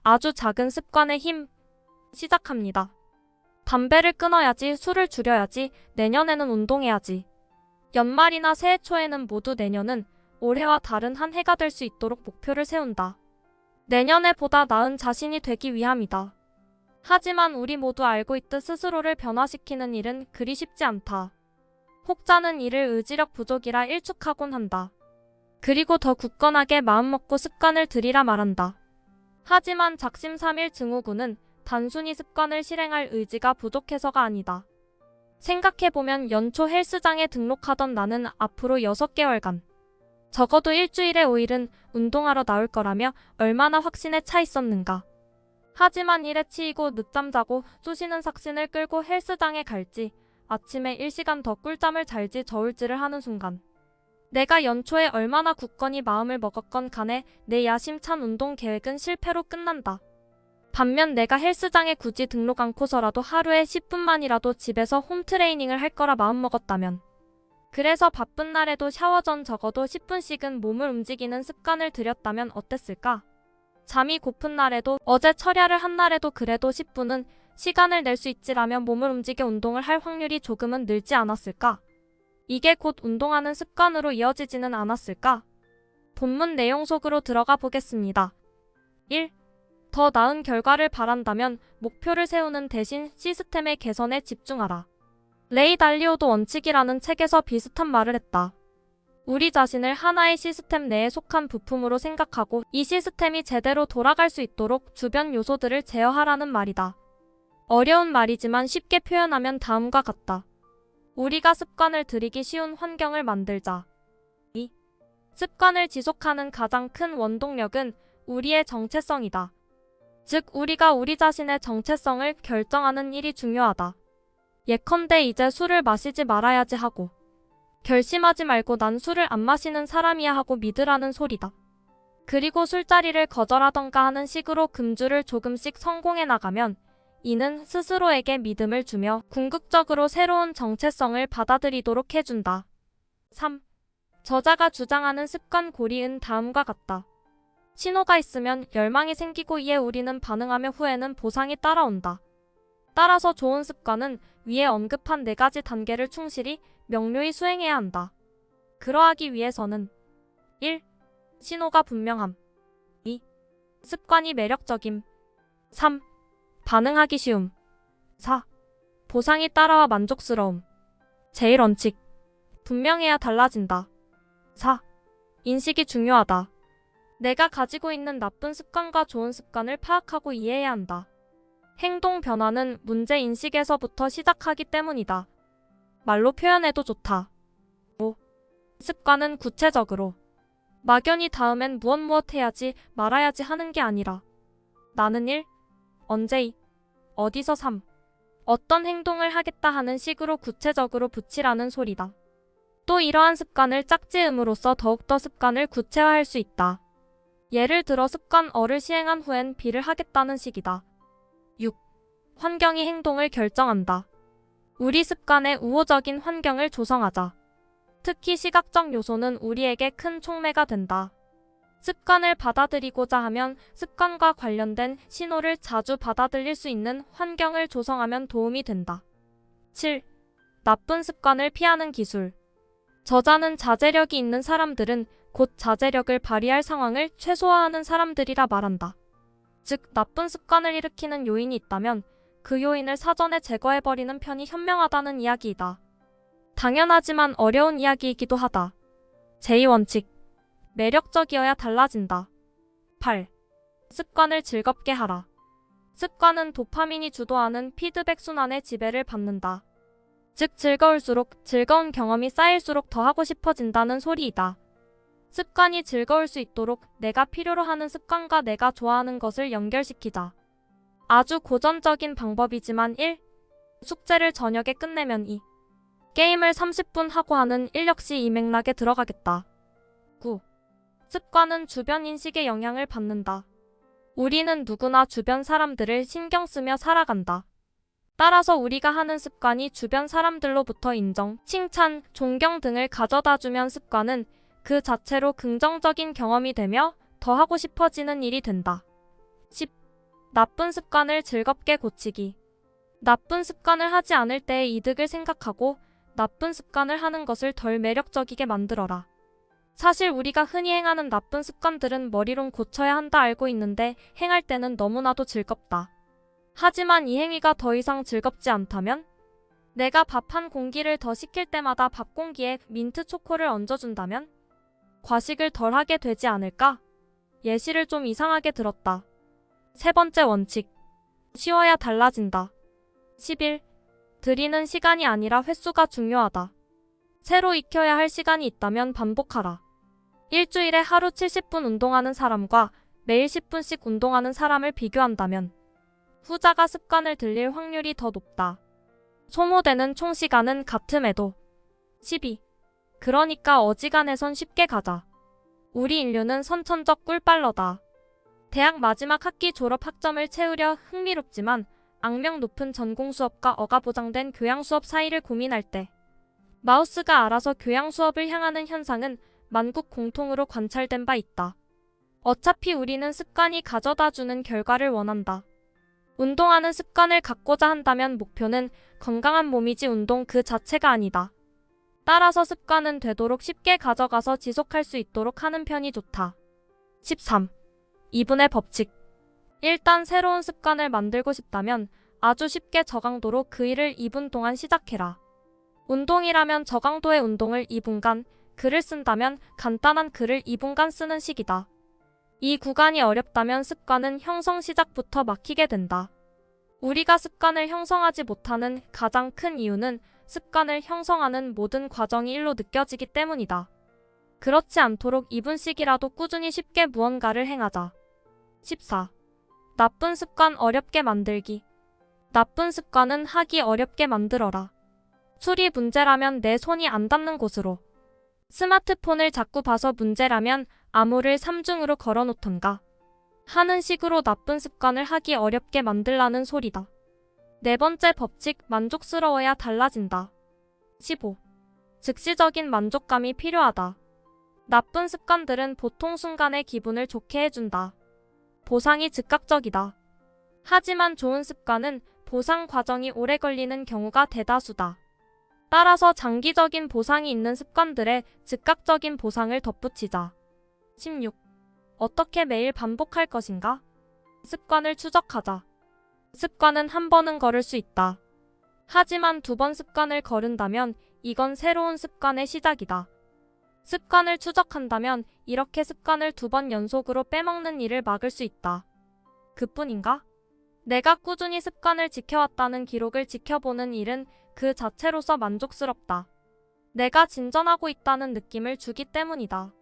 아주 작은 습관의 힘. 시작합니다. 담배를 끊어야지, 술을 줄여야지, 내년에는 운동해야지. 연말이나 새해 초에는 모두 내년은 올해와 다른 한 해가 될 수 있도록 목표를 세운다. 내년에 보다 나은 자신이 되기 위함이다. 하지만 우리 모두 알고 있듯 스스로를 변화시키는 일은 그리 쉽지 않다. 혹자는 이를 의지력 부족이라 일축하곤 한다. 그리고 더 굳건하게 마음먹고 습관을 들이라 말한다. 하지만 작심삼일 증후군은 단순히 습관을 실행할 의지가 부족해서가 아니다. 생각해보면 연초 헬스장에 등록하던 나는 앞으로 6개월간, 적어도 일주일에 5일은 운동하러 나올 거라며 얼마나 확신에 차 있었는가. 하지만 일에 치이고 늦잠 자고 쑤시는 삭신을 끌고 헬스장에 갈지, 아침에 1시간 더 꿀잠을 잘지 저울질을 하는 순간, 내가 연초에 얼마나 굳건히 마음을 먹었건 간에 내 야심찬 운동 계획은 실패로 끝난다. 반면 내가 헬스장에 굳이 등록 않고서라도 하루에 10분만이라도 집에서 홈트레이닝을 할 거라 마음먹었다면, 그래서 바쁜 날에도 샤워 전 적어도 10분씩은 몸을 움직이는 습관을 들였다면 어땠을까? 잠이 고픈 날에도, 어제 철야를 한 날에도 그래도 10분은 시간을 낼 수 있지라면 몸을 움직여 운동을 할 확률이 조금은 늘지 않았을까? 이게 곧 운동하는 습관으로 이어지지는 않았을까? 본문 내용 속으로 들어가 보겠습니다. 1. 더 나은 결과를 바란다면 목표를 세우는 대신 시스템의 개선에 집중하라. 레이 달리오도 원칙이라는 책에서 비슷한 말을 했다. 우리 자신을 하나의 시스템 내에 속한 부품으로 생각하고 이 시스템이 제대로 돌아갈 수 있도록 주변 요소들을 제어하라는 말이다. 어려운 말이지만 쉽게 표현하면 다음과 같다. 우리가 습관을 들이기 쉬운 환경을 만들자. 2. 습관을 지속하는 가장 큰 원동력은 우리의 정체성이다. 즉, 우리가 우리 자신의 정체성을 결정하는 일이 중요하다. 예컨대 이제 술을 마시지 말아야지 하고, 결심하지 말고 난 술을 안 마시는 사람이야 하고 믿으라는 소리다. 그리고 술자리를 거절하던가 하는 식으로 금주를 조금씩 성공해 나가면 이는 스스로에게 믿음을 주며 궁극적으로 새로운 정체성을 받아들이도록 해준다. 3. 저자가 주장하는 습관 고리은 다음과 같다. 신호가 있으면 열망이 생기고 이에 우리는 반응하며 후에는 보상이 따라온다. 따라서 좋은 습관은 위에 언급한 4가지 단계를 충실히 명료히 수행해야 한다. 그러하기 위해서는 1. 신호가 분명함. 2. 습관이 매력적임. 3. 반응하기 쉬움. 4. 보상이 따라와 만족스러움. 제일 원칙. 분명해야 달라진다. 4. 인식이 중요하다. 내가 가지고 있는 나쁜 습관과 좋은 습관을 파악하고 이해해야 한다. 행동 변화는 문제 인식에서부터 시작하기 때문이다. 말로 표현해도 좋다. 5. 습관은 구체적으로. 막연히 다음엔 무엇 해야지 말아야지 하는 게 아니라 나는 1. 언제 2. 어디서 3. 어떤 행동을 하겠다 하는 식으로 구체적으로 붙이라는 소리다. 또 이러한 습관을 짝지음으로써 더욱더 습관을 구체화할 수 있다. 예를 들어 습관 어를 시행한 후엔 B를 하겠다는 식이다. 6. 환경이 행동을 결정한다. 우리 습관의 우호적인 환경을 조성하자. 특히 시각적 요소는 우리에게 큰 촉매가 된다. 습관을 받아들이고자 하면 습관과 관련된 신호를 자주 받아들일 수 있는 환경을 조성하면 도움이 된다. 7. 나쁜 습관을 피하는 기술. 저자는 자제력이 있는 사람들은 곧 자제력을 발휘할 상황을 최소화하는 사람들이라 말한다. 즉, 나쁜 습관을 일으키는 요인이 있다면 그 요인을 사전에 제거해버리는 편이 현명하다는 이야기이다. 당연하지만 어려운 이야기이기도 하다. 제2원칙. 매력적이어야 달라진다. 8. 습관을 즐겁게 하라. 습관은 도파민이 주도하는 피드백 순환의 지배를 받는다. 즉, 즐거울수록 즐거운 경험이 쌓일수록 더 하고 싶어진다는 소리이다. 습관이 즐거울 수 있도록 내가 필요로 하는 습관과 내가 좋아하는 것을 연결시키자. 아주 고전적인 방법이지만 1. 숙제를 저녁에 끝내면 2. 게임을 30분 하고 하는 1 역시 이 맥락에 들어가겠다. 9. 습관은 주변 인식에 영향을 받는다. 우리는 누구나 주변 사람들을 신경 쓰며 살아간다. 따라서 우리가 하는 습관이 주변 사람들로부터 인정, 칭찬, 존경 등을 가져다주면 습관은 그 자체로 긍정적인 경험이 되며 더 하고 싶어지는 일이 된다. 10. 나쁜 습관을 즐겁게 고치기. 나쁜 습관을 하지 않을 때의 이득을 생각하고 나쁜 습관을 하는 것을 덜 매력적이게 만들어라. 사실 우리가 흔히 행하는 나쁜 습관들은 머리론 고쳐야 한다 알고 있는데 행할 때는 너무나도 즐겁다. 하지만 이 행위가 더 이상 즐겁지 않다면? 내가 밥 한 공기를 더 시킬 때마다 밥 공기에 민트 초코를 얹어준다면? 과식을 덜 하게 되지 않을까? 예시를 좀 이상하게 들었다. 세 번째 원칙. 쉬워야 달라진다. 11. 들이는 시간이 아니라 횟수가 중요하다. 새로 익혀야 할 시간이 있다면 반복하라. 일주일에 하루 70분 운동하는 사람과 매일 10분씩 운동하는 사람을 비교한다면 후자가 습관을 들일 확률이 더 높다. 소모되는 총 시간은 같음에도. 12. 그러니까 어지간해선 쉽게 가자. 우리 인류는 선천적 꿀빨러다. 대학 마지막 학기 졸업 학점을 채우려 흥미롭지만 악명 높은 전공 수업과 어가 보장된 교양 수업 사이를 고민할 때 마우스가 알아서 교양 수업을 향하는 현상은 만국 공통으로 관찰된 바 있다. 어차피 우리는 습관이 가져다주는 결과를 원한다. 운동하는 습관을 갖고자 한다면 목표는 건강한 몸이지 운동 그 자체가 아니다. 따라서 습관은 되도록 쉽게 가져가서 지속할 수 있도록 하는 편이 좋다. 13. 2분의 법칙. 일단 새로운 습관을 만들고 싶다면 아주 쉽게 저강도로 그 일을 2분 동안 시작해라. 운동이라면 저강도의 운동을 2분간, 글을 쓴다면 간단한 글을 2분간 쓰는 식이다. 이 구간이 어렵다면 습관은 형성 시작부터 막히게 된다. 우리가 습관을 형성하지 못하는 가장 큰 이유는 습관을 형성하는 모든 과정이 일로 느껴지기 때문이다. 그렇지 않도록 2분씩이라도 꾸준히 쉽게 무언가를 행하자. 14. 나쁜 습관 어렵게 만들기. 나쁜 습관은 하기 어렵게 만들어라. 술이 문제라면 내 손이 안 닿는 곳으로. 스마트폰을 자꾸 봐서 문제라면 암호를 3중으로 걸어놓던가 하는 식으로 나쁜 습관을 하기 어렵게 만들라는 소리다. 네 번째 법칙. 만족스러워야 달라진다. 15. 즉시적인 만족감이 필요하다. 나쁜 습관들은 보통 순간의 기분을 좋게 해준다. 보상이 즉각적이다. 하지만 좋은 습관은 보상 과정이 오래 걸리는 경우가 대다수다. 따라서 장기적인 보상이 있는 습관들에 즉각적인 보상을 덧붙이자. 16. 어떻게 매일 반복할 것인가? 습관을 추적하자. 습관은 한 번은 걸을 수 있다. 하지만 2번 습관을 거른다면 이건 새로운 습관의 시작이다. 습관을 추적한다면 이렇게 습관을 2번 연속으로 빼먹는 일을 막을 수 있다. 그뿐인가? 내가 꾸준히 습관을 지켜왔다는 기록을 지켜보는 일은 그 자체로서 만족스럽다. 내가 진전하고 있다는 느낌을 주기 때문이다.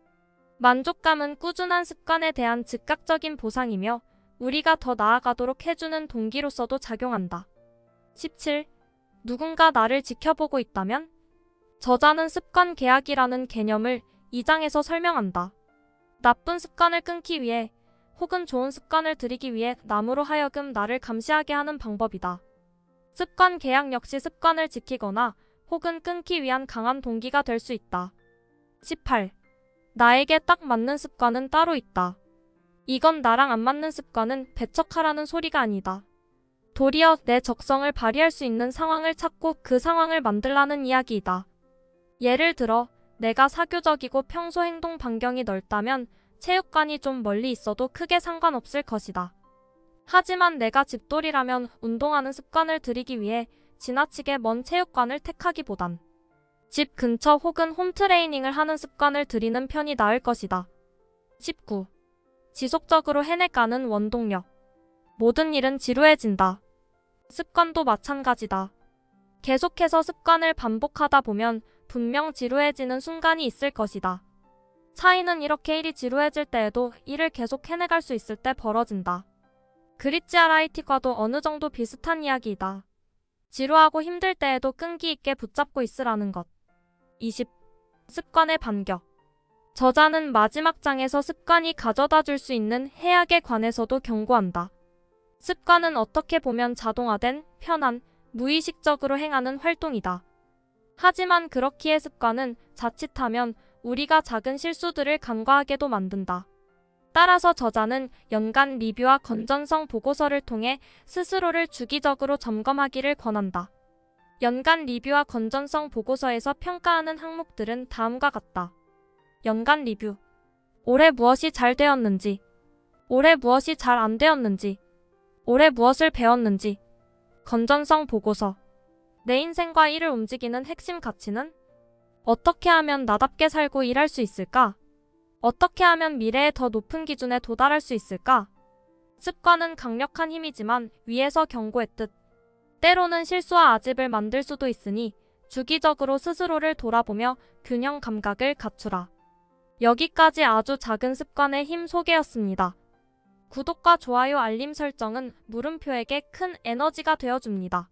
만족감은 꾸준한 습관에 대한 즉각적인 보상이며 우리가 더 나아가도록 해주는 동기로서도 작용한다. 17. 누군가 나를 지켜보고 있다면? 저자는 습관 계약이라는 개념을 2장에서 설명한다. 나쁜 습관을 끊기 위해 혹은 좋은 습관을 들이기 위해 남으로 하여금 나를 감시하게 하는 방법이다. 습관 계약 역시 습관을 지키거나 혹은 끊기 위한 강한 동기가 될 수 있다. 18. 나에게 딱 맞는 습관은 따로 있다. 이건 나랑 안 맞는 습관은 배척하라는 소리가 아니다. 도리어 내 적성을 발휘할 수 있는 상황을 찾고 그 상황을 만들라는 이야기이다. 예를 들어 내가 사교적이고 평소 행동 반경이 넓다면 체육관이 좀 멀리 있어도 크게 상관없을 것이다. 하지만 내가 집돌이라면 운동하는 습관을 들이기 위해 지나치게 먼 체육관을 택하기보단 집 근처 혹은 홈트레이닝을 하는 습관을 들이는 편이 나을 것이다. 19. 지속적으로 해내가는 원동력. 모든 일은 지루해진다. 습관도 마찬가지다. 계속해서 습관을 반복하다 보면 분명 지루해지는 순간이 있을 것이다. 차이는 이렇게 일이 지루해질 때에도 일을 계속 해내갈 수 있을 때 벌어진다. 그리치아라이티과도 어느 정도 비슷한 이야기이다. 지루하고 힘들 때에도 끈기 있게 붙잡고 있으라는 것. 20. 습관의 반격. 저자는 마지막 장에서 습관이 가져다 줄 수 있는 해악에 관해서도 경고한다. 습관은 어떻게 보면 자동화된, 편한, 무의식적으로 행하는 활동이다. 하지만 그렇기에 습관은 자칫하면 우리가 작은 실수들을 간과하게도 만든다. 따라서 저자는 연간 리뷰와 건전성 보고서를 통해 스스로를 주기적으로 점검하기를 권한다. 연간 리뷰와 건전성 보고서에서 평가하는 항목들은 다음과 같다. 연간 리뷰. 올해 무엇이 잘 되었는지, 올해 무엇이 잘 안 되었는지, 올해 무엇을 배웠는지. 건전성 보고서. 내 인생과 일을 움직이는 핵심 가치는? 어떻게 하면 나답게 살고 일할 수 있을까? 어떻게 하면 미래의 더 높은 기준에 도달할 수 있을까? 습관은 강력한 힘이지만 위에서 경고했듯 때로는 실수와 아집을 만들 수도 있으니 주기적으로 스스로를 돌아보며 균형 감각을 갖추라. 여기까지 아주 작은 습관의 힘 소개였습니다. 구독과 좋아요 알림 설정은 물음표에게 큰 에너지가 되어줍니다.